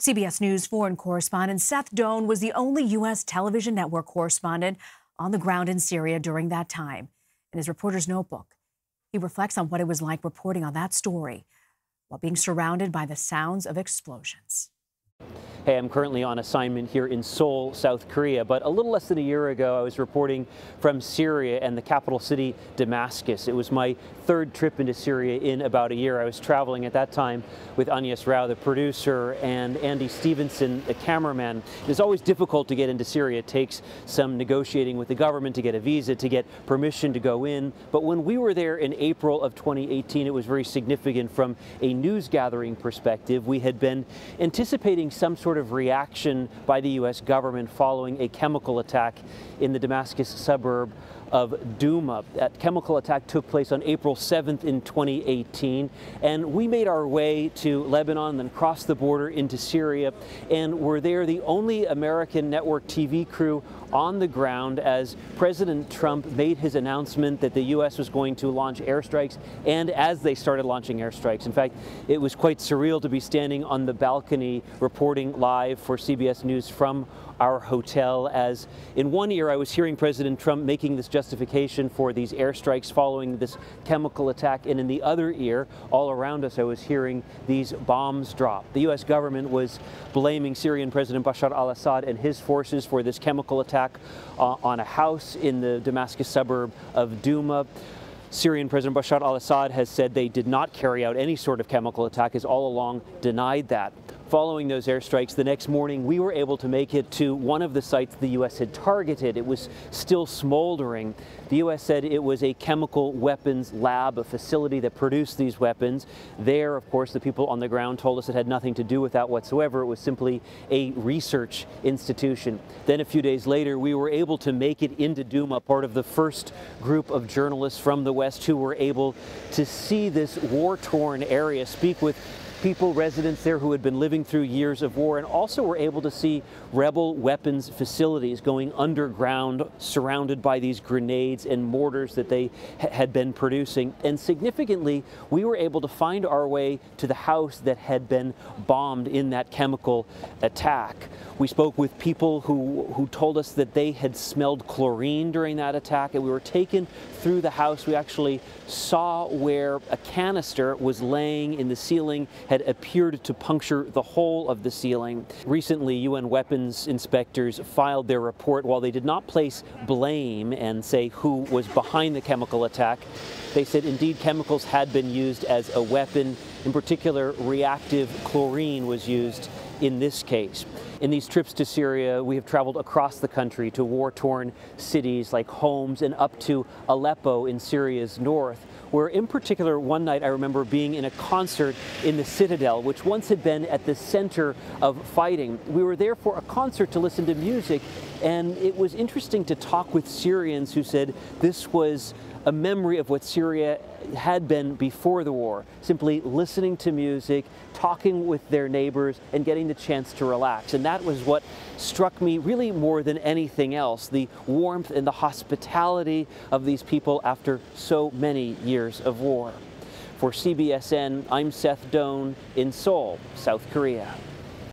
CBS News foreign correspondent Seth Doane was the only U.S. television network correspondent on the ground in Syria during that time. In his reporter's notebook, he reflects on what it was like reporting on that story while being surrounded by the sounds of explosions. Hey, I'm currently on assignment here in Seoul, South Korea, but a little less than a year ago I was reporting from Syria and the capital city, Damascus. It was my third trip into Syria in about a year. I was traveling at that time with Agnes Rao, the producer, and Andy Stevenson, the cameraman. It's always difficult to get into Syria. It takes some negotiating with the government to get a visa, to get permission to go in. But when we were there in April of 2018, it was very significant from a news gathering perspective. We had been anticipating some sort of reaction by the U.S. government following a chemical attack in the Damascus suburb of Douma. That chemical attack took place on April 7th in 2018, and we made our way to Lebanon, then crossed the border into Syria, and were there the only American network TV crew on the ground as President Trump made his announcement that the U.S. was going to launch airstrikes, and as they started launching airstrikes. In fact, it was quite surreal to be standing on the balcony reporting live for CBS News from our hotel, as in one ear I was hearing President Trump making this justification for these airstrikes following this chemical attack, and in the other ear, all around us, I was hearing these bombs drop. The U.S. government was blaming Syrian President Bashar al-Assad and his forces for this chemical attack on a house in the Damascus suburb of Douma. Syrian President Bashar al-Assad has said they did not carry out any sort of chemical attack, has all along denied that. Following those airstrikes, the next morning we were able to make it to one of the sites the U.S. had targeted. It was still smoldering. The U.S. said it was a chemical weapons lab, a facility that produced these weapons. There, of course, the people on the ground told us it had nothing to do with that whatsoever. It was simply a research institution. Then a few days later, we were able to make it into Douma, part of the first group of journalists from the West who were able to see this war-torn area, speak with people, residents there who had been living through years of war, and also were able to see rebel weapons facilities going underground, surrounded by these grenades and mortars that they had been producing. And significantly, we were able to find our way to the house that had been bombed in that chemical attack. We spoke with people who told us that they had smelled chlorine during that attack, and we were taken through the house. We actually saw where a canister was laying in the ceiling, had appeared to puncture the whole of the ceiling. Recently, UN weapons inspectors filed their report. While they did not place blame and say who was behind the chemical attack, they said indeed chemicals had been used as a weapon. In particular, reactive chlorine was used in this case. In these trips to Syria, we have traveled across the country to war-torn cities like Homs and up to Aleppo in Syria's north, where in particular one night I remember being in a concert in the Citadel, which once had been at the center of fighting. We were there for a concert to listen to music, and it was interesting to talk with Syrians who said this was a memory of what Syria had been before the war, simply listening to music, talking with their neighbors, and getting the chance to relax. And that was what struck me really more than anything else, the warmth and the hospitality of these people after so many years of war. For CBSN, I'm Seth Doane in Seoul, South Korea.